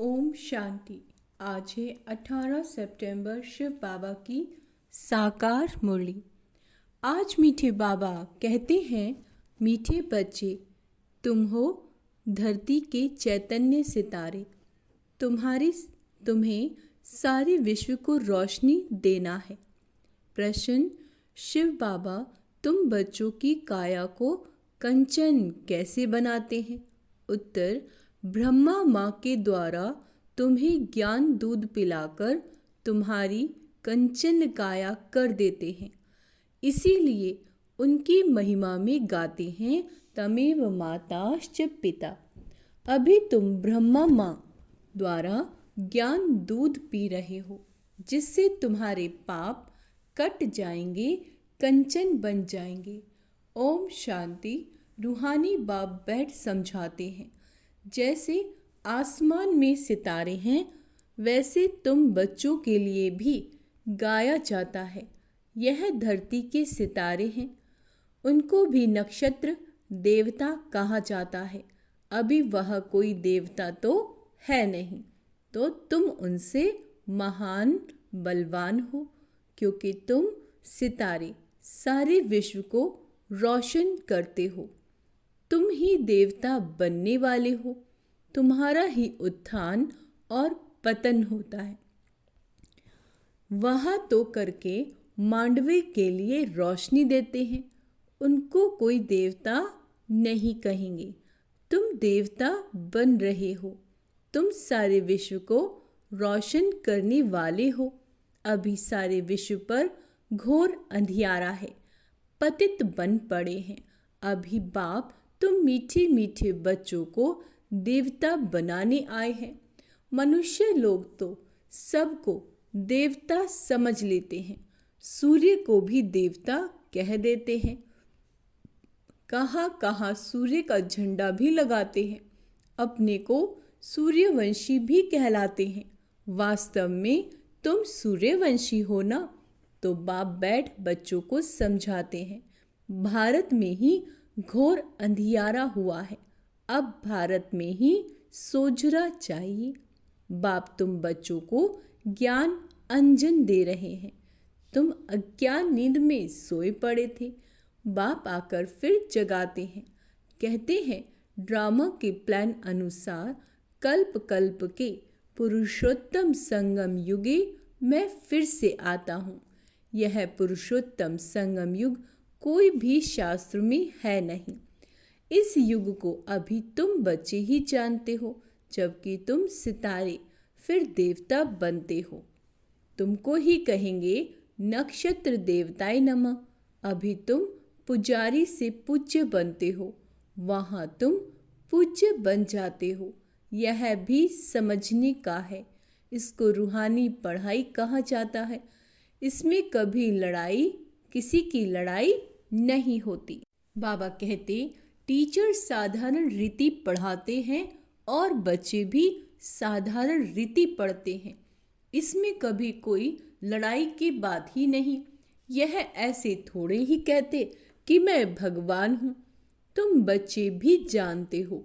ओम शांति। आज है 18 सितंबर, शिव बाबा की साकार मुरली। आज मीठे बाबा कहते हैं, मीठे बच्चे, तुम हो धरती के चैतन्य सितारे। तुम्हें सारे विश्व को रोशनी देना है। प्रश्न, शिव बाबा तुम बच्चों की काया को कंचन कैसे बनाते हैं? उत्तर, ब्रह्मा माँ के द्वारा तुम्हें ज्ञान दूध पिलाकर तुम्हारी कंचन काया कर देते हैं। इसीलिए उनकी महिमा में गाते हैं, तमेव माताश्च पिता। अभी तुम ब्रह्मा माँ द्वारा ज्ञान दूध पी रहे हो, जिससे तुम्हारे पाप कट जाएंगे, कंचन बन जाएंगे। ओम शांति। रूहानी बाप बैठ समझाते हैं, जैसे आसमान में सितारे हैं, वैसे तुम बच्चों के लिए भी गाया जाता है। यह धरती के सितारे हैं, उनको भी नक्षत्र देवता कहा जाता है। अभी वह कोई देवता तो है नहीं, तो तुम उनसे महान बलवान हो, क्योंकि तुम सितारे सारे विश्व को रोशन करते हो। तुम ही देवता बनने वाले हो। तुम्हारा ही उत्थान और पतन होता है। वह तो करके मांडवे के लिए रोशनी देते हैं, उनको कोई देवता नहीं कहेंगे। तुम देवता बन रहे हो। तुम सारे विश्व को रोशन करने वाले हो। अभी सारे विश्व पर घोर अंधियारा है, पतित बन पड़े हैं। अभी बाप तुम मीठे मीठे बच्चों को देवता बनाने आए हैं। मनुष्य लोग तो सबको देवता समझ लेते हैं, सूर्य को भी देवता कह देते हैं। कहाँ कहाँ सूर्य का झंडा भी लगाते हैं, अपने को सूर्यवंशी भी कहलाते हैं। वास्तव में तुम सूर्यवंशी हो ना? तो बाप बैठ बच्चों को समझाते हैं, भारत में ही घोर अंधियारा हुआ है, अब भारत में ही सोझरा चाहिए। बाप तुम बच्चों को ज्ञान अंजन दे रहे हैं। तुम अज्ञान नींद में सोए पड़े थे, बाप आकर फिर जगाते हैं। कहते हैं, ड्रामा के प्लान अनुसार कल्प कल्प के पुरुषोत्तम संगम युगे मैं फिर से आता हूँ। यह पुरुषोत्तम संगम युग कोई भी शास्त्र में है नहीं। इस युग को अभी तुम बच्चे ही जानते हो, जबकि तुम सितारे फिर देवता बनते हो। तुमको ही कहेंगे नक्षत्र देवताय नमः। अभी तुम पुजारी से पूज्य बनते हो, वहाँ तुम पूज्य बन जाते हो। यह भी समझने का है। इसको रूहानी पढ़ाई कहा जाता है। इसमें कभी किसी की लड़ाई नहीं होती। बाबा कहते, टीचर साधारण रीति पढ़ाते हैं और बच्चे भी साधारण रीति पढ़ते हैं। इसमें कभी कोई लड़ाई की बात ही नहीं। यह ऐसे थोड़े ही कहते कि मैं भगवान हूँ। तुम बच्चे भी जानते हो,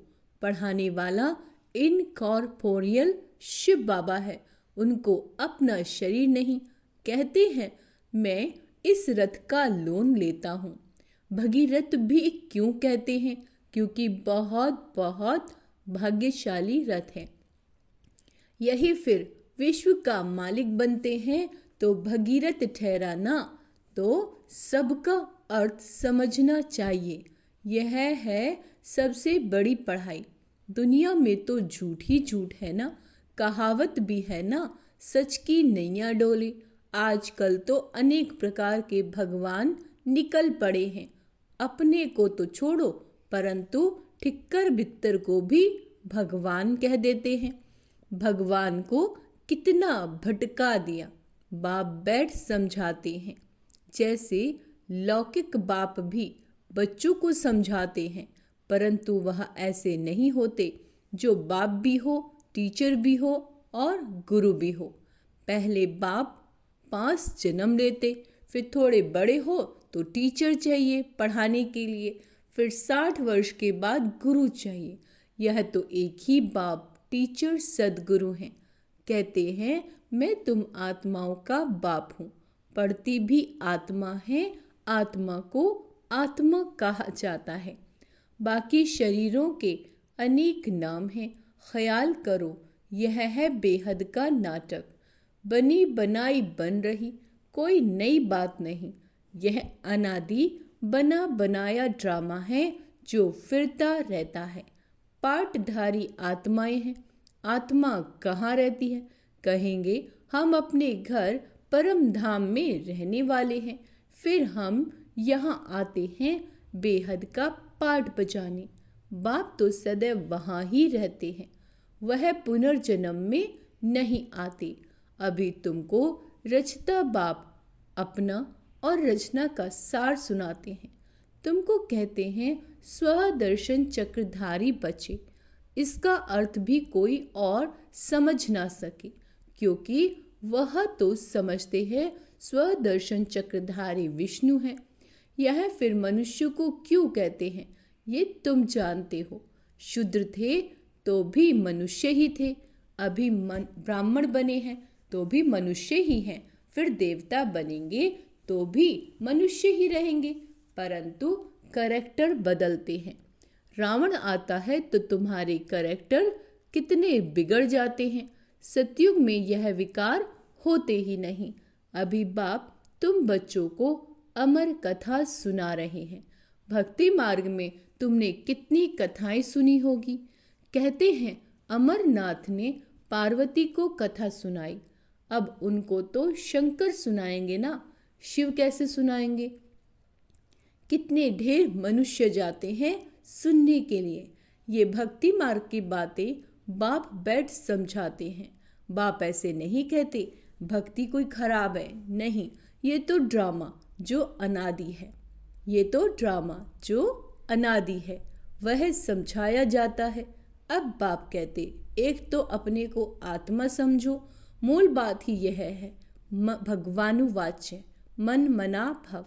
पढ़ाने वाला इनकॉर्पोरियल शिव बाबा है, उनको अपना शरीर नहीं। कहते हैं, मैं इस रथ का लोन लेता हूँ। भगीरथ भी क्यों कहते हैं? क्योंकि बहुत बहुत भाग्यशाली रथ है। यही फिर विश्व का मालिक बनते हैं, तो भगीरथ ठहरा ना। तो सबका अर्थ समझना चाहिए। यह है सबसे बड़ी पढ़ाई। दुनिया में तो झूठ ही झूठ है ना, कहावत भी है ना, सच की नैया डोले। आजकल तो अनेक प्रकार के भगवान निकल पड़े हैं। अपने को तो छोड़ो, परंतु ठिक्कर बित्तर को भी भगवान कह देते हैं। भगवान को कितना भटका दिया। बाप बैठ समझाते हैं, जैसे लौकिक बाप भी बच्चों को समझाते हैं, परंतु वह ऐसे नहीं होते जो बाप भी हो, टीचर भी हो और गुरु भी हो। पहले बाप 5 जन्म लेते, फिर थोड़े बड़े हो तो टीचर चाहिए पढ़ाने के लिए, फिर 60 वर्ष के बाद गुरु चाहिए। यह तो एक ही बाप टीचर सद्गुरु हैं। कहते हैं मैं तुम आत्माओं का बाप हूँ। पढ़ती भी आत्मा है, आत्मा को आत्मा कहा जाता है। बाकी शरीरों के अनेक नाम हैं। ख्याल करो यह है बेहद का नाटक। बनी बनाई बन रही, कोई नई बात नहीं। यह अनादि बना बनाया ड्रामा है जो फिरता रहता है। पाटधारी आत्माएं हैं। आत्मा कहाँ रहती है? कहेंगे हम अपने घर परम धाम में रहने वाले हैं। फिर हम यहाँ आते हैं बेहद का पाठ बजाने। बाप तो सदैव वहाँ ही रहते हैं, वह पुनर्जन्म में नहीं आते। अभी तुमको रचता बाप अपना और रचना का सार सुनाते हैं। तुमको कहते हैं स्वदर्शन चक्रधारी बचे। इसका अर्थ भी कोई और समझ ना सके, क्योंकि वह तो समझते हैं स्वदर्शन चक्रधारी विष्णु है। यह फिर मनुष्य को क्यों कहते हैं ये तुम जानते हो। शूद्र थे तो भी मनुष्य ही थे, अभी ब्राह्मण बने हैं तो भी मनुष्य ही हैं, फिर देवता बनेंगे तो भी मनुष्य ही रहेंगे, परंतु कैरेक्टर बदलते हैं। रावण आता है तो तुम्हारे कैरेक्टर कितने बिगड़ जाते हैं। सतयुग में यह विकार होते ही नहीं। अभी बाप तुम बच्चों को अमर कथा सुना रहे हैं। भक्ति मार्ग में तुमने कितनी कथाएं सुनी होगी। कहते हैं अमरनाथ ने पार्वती को कथा सुनाई। अब उनको तो शंकर सुनाएंगे ना, शिव कैसे सुनाएंगे? कितने ढेर मनुष्य जाते हैं सुनने के लिए। ये भक्ति मार्ग की बातें बाप बैठ समझाते हैं। बाप ऐसे नहीं कहते भक्ति कोई खराब है, नहीं, ये तो ड्रामा जो अनादि है। ये तो ड्रामा जो अनादि है वह समझाया जाता है। अब बाप कहते एक तो अपने को आत्मा समझो। मूल बात ही यह है भगवानुवाच्य, मन मना भव।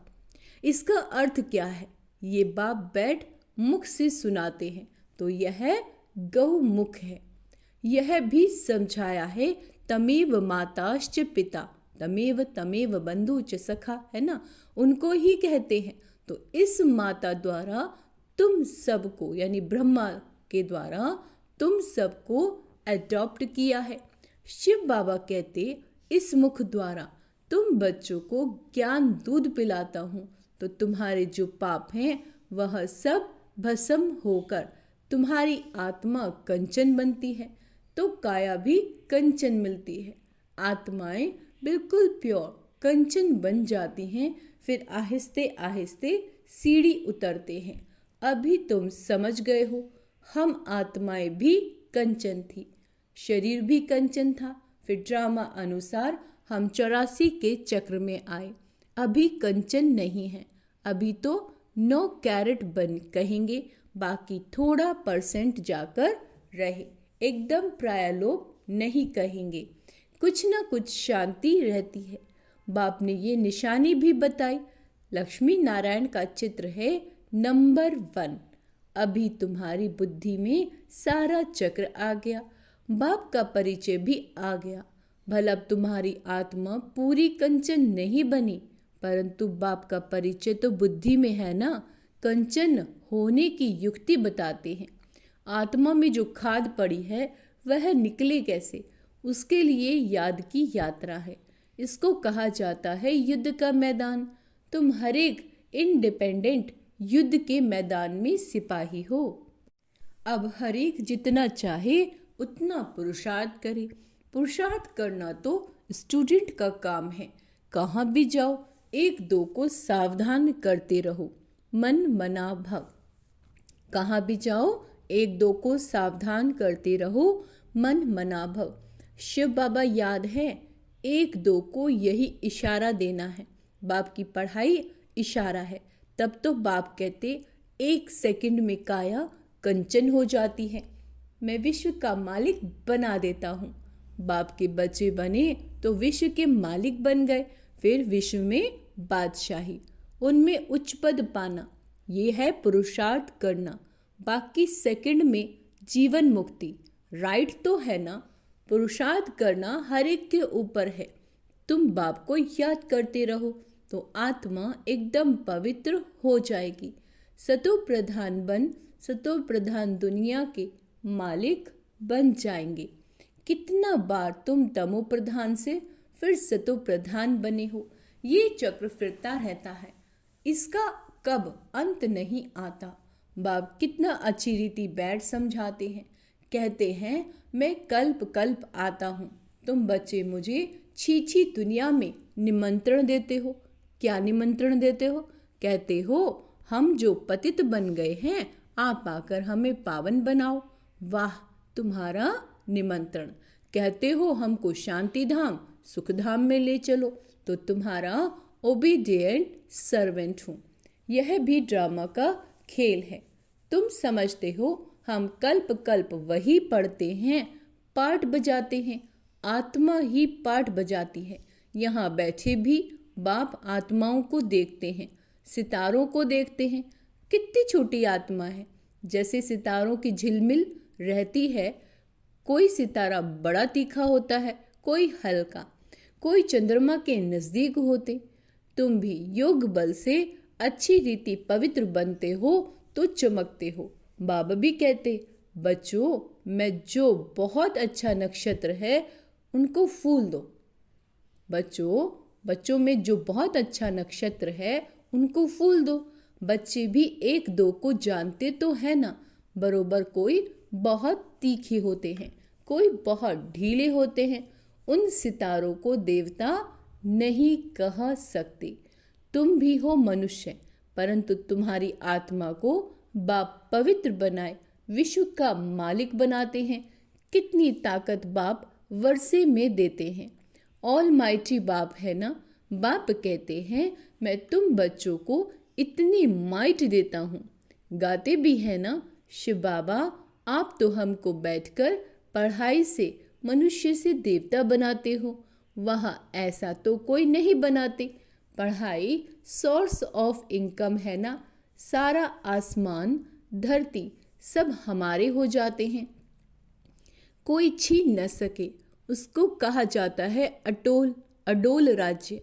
इसका अर्थ क्या है ये बाप बैठ मुख से सुनाते हैं, तो यह गौमुख है। यह भी समझाया है तमेव माताश्च पिता तमेव तमेव बंधु च सखा, है ना, उनको ही कहते हैं। तो इस माता द्वारा तुम सबको, यानी ब्रह्मा के द्वारा तुम सबको एडॉप्ट किया है। शिव बाबा कहते इस मुख द्वारा तुम बच्चों को ज्ञान दूध पिलाता हूँ, तो तुम्हारे जो पाप हैं वह सब भस्म होकर तुम्हारी आत्मा कंचन बनती है, तो काया भी कंचन मिलती है। आत्माएं बिल्कुल प्योर कंचन बन जाती हैं, फिर आहिस्ते आहिस्ते सीढ़ी उतरते हैं। अभी तुम समझ गए हो, हम आत्माएं भी कंचन थी, शरीर भी कंचन था। फिर ड्रामा अनुसार हम 84 के चक्र में आए। अभी कंचन नहीं है, अभी तो 9 कैरेट बन कहेंगे, बाकी थोड़ा % जाकर रहे, एकदम प्रायलोप नहीं कहेंगे। कुछ ना कुछ शांति रहती है। बाप ने ये निशानी भी बताई। लक्ष्मी नारायण का चित्र है नंबर 1। अभी तुम्हारी बुद्धि में सारा चक्र आ गया, बाप का परिचय भी आ गया। भला तुम्हारी आत्मा पूरी कंचन नहीं बनी, परंतु बाप का परिचय तो बुद्धि में है ना। कंचन होने की युक्ति बताते हैं। आत्मा में जो खाद पड़ी है वह निकले कैसे, उसके लिए याद की यात्रा है। इसको कहा जाता है युद्ध का मैदान। तुम हरेक इंडिपेंडेंट युद्ध के मैदान में सिपाही हो। अब हरेक जितना चाहे उतना पुरुषार्थ करे। पुरुषार्थ करना तो स्टूडेंट का काम है। कहाँ भी जाओ 1-2 को सावधान करते रहो, मन मना भव। कहाँ भी जाओ 1-2 को सावधान करते रहो, मन मना भव। शिव बाबा याद है 1-2 को यही इशारा देना है। बाप की पढ़ाई इशारा है। तब तो बाप कहते 1 सेकंड में काया कंचन हो जाती है, मैं विश्व का मालिक बना देता हूँ। बाप के बच्चे बने तो विश्व के मालिक बन गए, फिर विश्व में बादशाही, उनमें उच्च पद पाना, ये है पुरुषार्थ करना। बाकी सेकंड में जीवन मुक्ति, राइट तो है ना, पुरुषार्थ करना हर एक के ऊपर है। तुम बाप को याद करते रहो तो आत्मा एकदम पवित्र हो जाएगी। सतो प्रधान बन सतो प्रधान दुनिया के मालिक बन जाएंगे। कितना बार तुम तमो प्रधान से फिर सतो प्रधान बने हो, ये चक्र फिरता रहता है, इसका कब अंत नहीं आता। बाप कितना अच्छी रीति बैठ समझाते हैं, कहते हैं मैं कल्प कल्प आता हूँ। तुम बच्चे मुझे छी दुनिया में निमंत्रण देते हो। क्या निमंत्रण देते हो? कहते हो हम जो पतित बन गए हैं आप आकर हमें पावन बनाओ। वाह तुम्हारा निमंत्रण। कहते हो हमको शांति धाम सुख धाम में ले चलो, तो तुम्हारा ओबीडिएंट सर्वेंट हूँ। यह भी ड्रामा का खेल है। तुम समझते हो हम कल्प कल्प वही पढ़ते हैं, पाठ बजाते हैं, आत्मा ही पाठ बजाती है। यहाँ बैठे भी बाप आत्माओं को देखते हैं, सितारों को देखते हैं। कितनी छोटी आत्मा है, जैसे सितारों की झिलमिल रहती है। कोई सितारा बड़ा तीखा होता है, कोई हल्का, कोई चंद्रमा के नजदीक होते। तुम भी योग बल से अच्छी रीति पवित्र बनते हो तो चमकते हो। बाबा भी कहते बच्चों मैं जो बहुत अच्छा नक्षत्र है उनको फूल दो। बच्चों में जो बहुत अच्छा नक्षत्र है उनको फूल दो। बच्चे भी एक दो को जानते तो है ना, बरोबर कोई बहुत तीखे होते हैं, कोई बहुत ढीले होते हैं। उन सितारों को देवता नहीं कह सकते। तुम भी हो मनुष्य, परंतु तुम्हारी आत्मा को बाप पवित्र बनाए विश्व का मालिक बनाते हैं। कितनी ताकत बाप वर्षे में देते हैं। ऑल माइटी बाप है ना। बाप कहते हैं मैं तुम बच्चों को इतनी माइट देता हूँ। गाते भी है ना, शिव बाबा आप तो हमको बैठकर पढ़ाई से मनुष्य से देवता बनाते हो। वहाँ ऐसा तो कोई नहीं बनाते। पढ़ाई सोर्स ऑफ इनकम है ना। सारा आसमान धरती सब हमारे हो जाते हैं, कोई छीन न सके। उसको कहा जाता है अडोल राज्य।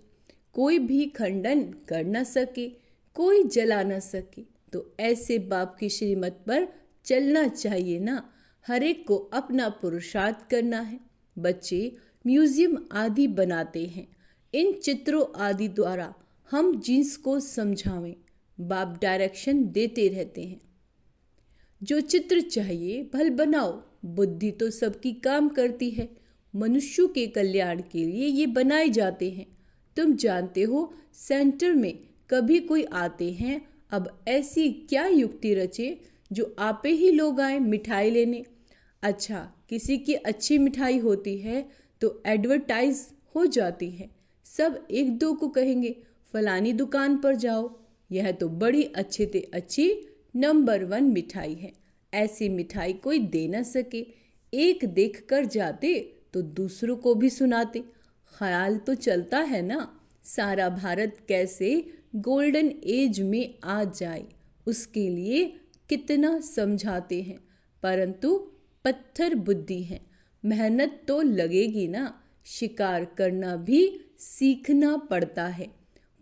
कोई भी खंडन कर न सके, कोई जला न सके। तो ऐसे बाप की श्रीमत पर चलना चाहिए ना। हर एक को अपना पुरुषार्थ करना है। बच्चे म्यूजियम आदि बनाते हैं, इन चित्रों आदि द्वारा हम जिस को समझावें। बाप डायरेक्शन देते रहते हैं। जो चित्र चाहिए भल बनाओ। बुद्धि तो सबकी काम करती है, मनुष्यों के कल्याण के लिए ये बनाए जाते हैं। तुम जानते हो सेंटर में कभी कोई आते हैं, अब ऐसी क्या युक्ति रचे जो आपे ही लोग आए मिठाई लेने। अच्छा किसी की अच्छी मिठाई होती है तो एडवर्टाइज हो जाती है, सब एक दो को कहेंगे फलानी दुकान पर जाओ, यह तो बड़ी अच्छे से अच्छी नंबर 1 मिठाई है। ऐसी मिठाई कोई दे न सके, एक देख कर जाते तो दूसरों को भी सुनाते। ख्याल तो चलता है ना, सारा भारत कैसे गोल्डन एज में आ जाए, उसके लिए कितना समझाते हैं। परंतु पत्थर बुद्धि है, मेहनत तो लगेगी ना। शिकार करना भी सीखना पड़ता है।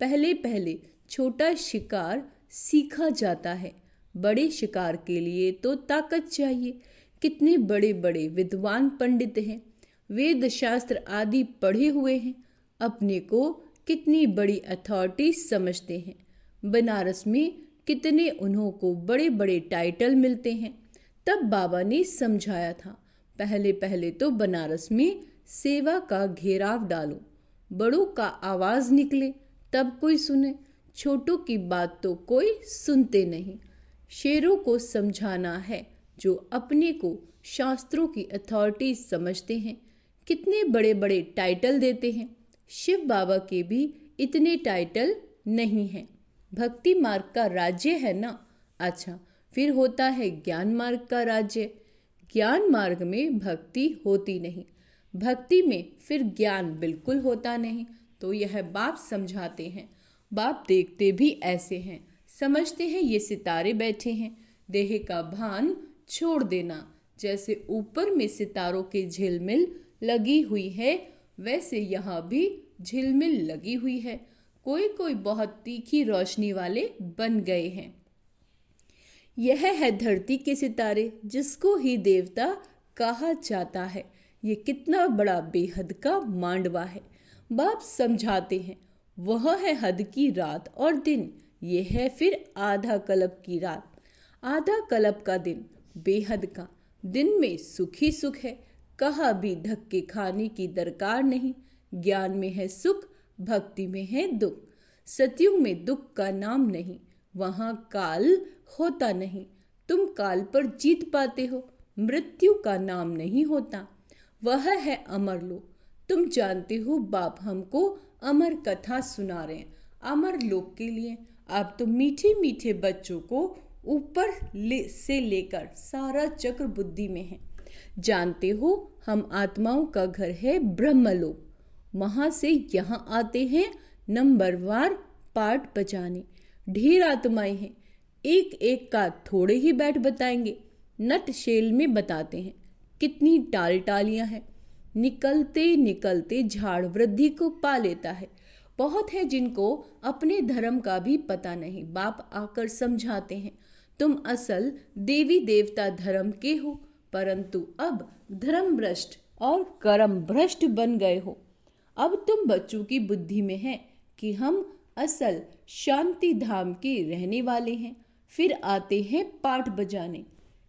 पहले पहले छोटा शिकार सीखा जाता है, बड़े शिकार के लिए तो ताकत चाहिए। कितने बड़े बड़े विद्वान पंडित हैं, वेद शास्त्र आदि पढ़े हुए हैं, अपने को कितनी बड़ी अथॉरिटी समझते हैं। बनारस में कितने उन्हों को बड़े बड़े टाइटल मिलते हैं। तब बाबा ने समझाया था, पहले पहले तो बनारस में सेवा का घेराव डालो, बड़ों का आवाज निकले तब कोई सुने, छोटों की बात तो कोई सुनते नहीं। शेरों को समझाना है जो अपने को शास्त्रों की अथॉरिटी समझते हैं। कितने बड़े बड़े टाइटल देते हैं। शिव बाबा के भी इतने टाइटल नहीं हैं। भक्ति मार्ग का राज्य है ना। अच्छा फिर होता है ज्ञान मार्ग का राज्य। ज्ञान मार्ग में भक्ति होती नहीं, भक्ति में फिर ज्ञान बिल्कुल होता नहीं। तो यह बाप समझाते हैं। बाप देखते भी ऐसे हैं, समझते हैं ये सितारे बैठे हैं। देह का भान छोड़ देना, जैसे ऊपर में सितारों की झिलमिल लगी हुई है, वैसे यहाँ भी झिलमिल लगी हुई है। कोई कोई बहुत तीखी रोशनी वाले बन गए हैं। यह है धरती के सितारे, जिसको ही देवता कहा जाता है। ये कितना बड़ा बेहद का मांडवा है। बाप समझाते हैं, वह है हद की रात और दिन, ये है फिर आधा कल्प की रात। आधा कल्प का दिन बेहद का, दिन में सुख ही सुख है, कहा भी धक्के खाने की दरकार नहीं। ज्ञान में है सुख, भक्ति में है दुख। सतयुग में दुख का नाम नहीं, वहाँ काल होता नहीं। तुम काल पर जीत पाते हो, मृत्यु का नाम नहीं होता। वह है अमर लोक। तुम जानते हो बाप हमको अमर कथा सुना रहे हैं, अमर लोक के लिए। आप तो मीठे मीठे बच्चों को ऊपर से लेकर सारा चक्र बुद्धि में है। जानते हो हम आत्माओं का घर है ब्रह्मलोक। वहां से यहाँ आते हैं नंबरवार पाठ बजाने। ढेर आत्माएं हैं, एक एक का थोड़े ही बैठ बताएंगे। नट शेल में बताते हैं कितनी टाल टालियां हैं। निकलते निकलते झाड़ वृद्धि को पा लेता है। बहुत है जिनको अपने धर्म का भी पता नहीं। बाप आकर समझाते हैं, तुम असल देवी देवता धर्म के हो, परंतु अब धर्म भ्रष्ट और कर्म भ्रष्ट बन गए हो। अब तुम बच्चों की बुद्धि में है कि हम असल शांति धाम के रहने वाले हैं। फिर आते हैं पाठ बजाने।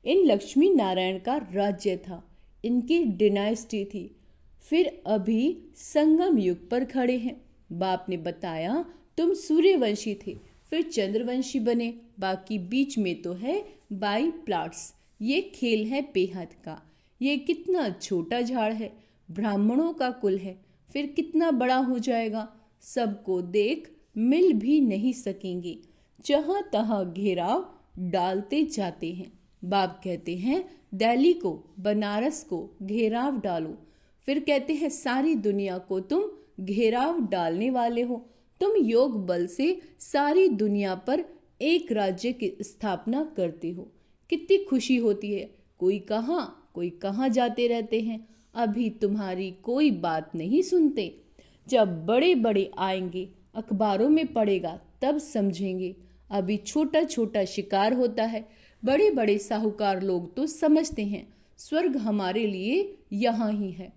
इन लक्ष्मी नारायण का राज्य था, इनकी डिनाइस्टी थी। फिर अभी संगम युग पर खड़े हैं। बाप ने बताया तुम सूर्यवंशी थे, फिर चंद्रवंशी बने, बाकी बीच में तो है बाई प्लाट्स। ये खेल है बेहद का। ये कितना छोटा झाड़ है, ब्राह्मणों का कुल है, फिर कितना बड़ा हो जाएगा। सबको देख मिल भी नहीं सकेंगे, जहां तहां घेराव डालते जाते हैं। बाप कहते हैं दिल्ली को, बनारस को घेराव डालो। फिर कहते हैं सारी दुनिया को तुम घेराव डालने वाले हो। तुम योग बल से सारी दुनिया पर एक राज्य की स्थापना करते हो। कितनी खुशी होती है। कोई कहाँ जाते रहते हैं। अभी तुम्हारी कोई बात नहीं सुनते। जब बड़े बड़े आएंगे, अखबारों में पड़ेगा, तब समझेंगे। अभी छोटा छोटा शिकार होता है। बड़े बड़े साहूकार लोग तो समझते हैं स्वर्ग हमारे लिए यहाँ ही है।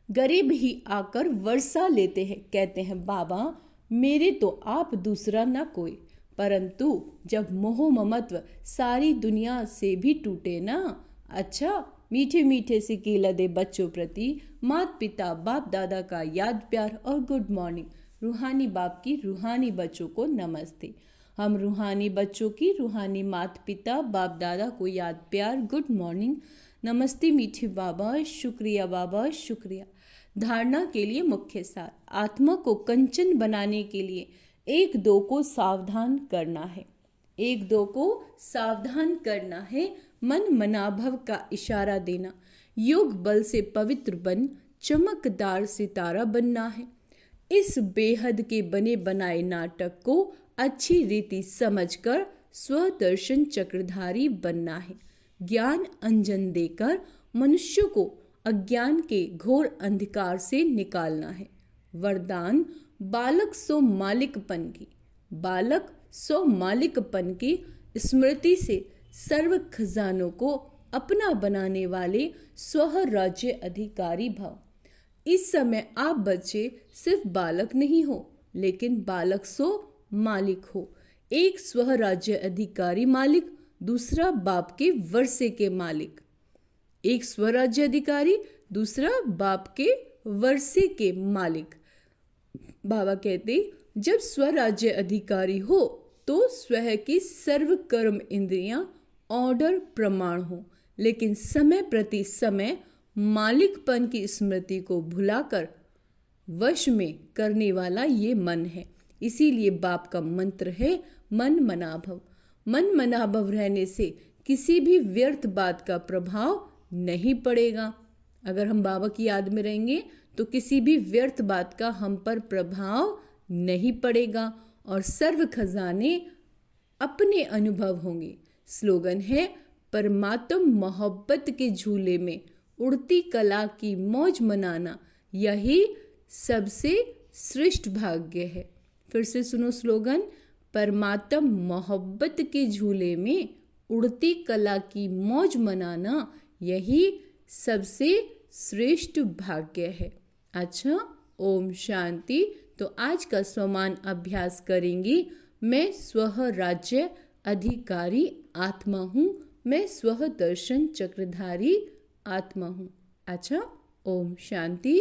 गरीब ही आकर वर्षा लेते हैं, कहते हैं बाबा मेरे तो आप दूसरा ना कोई। परंतु जब मोह ममत्व सारी दुनिया से भी टूटे ना, अच्छा मीठे मीठे से केला दे बच्चों प्रति माता पिता बाप दादा का याद प्यार और गुड मॉर्निंग। रूहानी बाप की रूहानी बच्चों को नमस्ते। हम रूहानी बच्चों की रूहानी माता पिता बाप दादा को याद प्यार गुड मॉर्निंग नमस्ते। मीठे बाबा शुक्रिया, बाबा शुक्रिया। धारणा के लिए मुख्य सार। आत्मा को कंचन बनाने के लिए एक दो को सावधान करना है। एक दो को सावधान करना है। मन मनाभव का इशारा देना। योग बल से पवित्र बन चमकदार सितारा बनना है। इस बेहद के बने बनाए नाटक को अच्छी रीति समझकर स्वदर्शन चक्रधारी बनना है। ज्ञान अंजन देकर मनुष्य को अज्ञान के घोर अंधकार से निकालना है। वरदान बालक सो मालिकपन की स्मृति से सर्व खजानों को अपना बनाने वाले स्व राज्य अधिकारी भव। इस समय आप बच्चे सिर्फ बालक नहीं हो, लेकिन बालक सो मालिक हो। एक स्व राज्य अधिकारी मालिक, दूसरा बाप के वर्षे के मालिक। एक स्वराज्य अधिकारी, दूसरा बाप के वर्षे के मालिक। बाबा कहते जब स्वराज्य अधिकारी हो तो स्वह की सर्व कर्म इंद्रियां ऑर्डर प्रमाण हो, लेकिन समय प्रति समय मालिकपन की स्मृति को भुलाकर वश में करने वाला ये मन है। इसीलिए बाप का मंत्र है मन मनाभव। मन मनाभव रहने से किसी भी व्यर्थ बात का प्रभाव नहीं पड़ेगा। अगर हम बाबा की याद में रहेंगे तो किसी भी व्यर्थ बात का हम पर प्रभाव नहीं पड़ेगा और सर्व खजाने अपने अनुभव होंगे। स्लोगन है परमात्म मोहब्बत के झूले में उड़ती कला की मौज मनाना यही सबसे श्रेष्ठ भाग्य है। फिर से सुनो स्लोगन, परमात्म मोहब्बत के झूले में उड़ती कला की मौज मनाना यही सबसे श्रेष्ठ भाग्य है। अच्छा, ओम शांति। तो आज का स्वमान अभ्यास करेंगे। मैं स्वह राज्य अधिकारी आत्मा हूँ, मैं स्वह दर्शन चक्रधारी आत्मा हूँ। अच्छा, ओम शांति।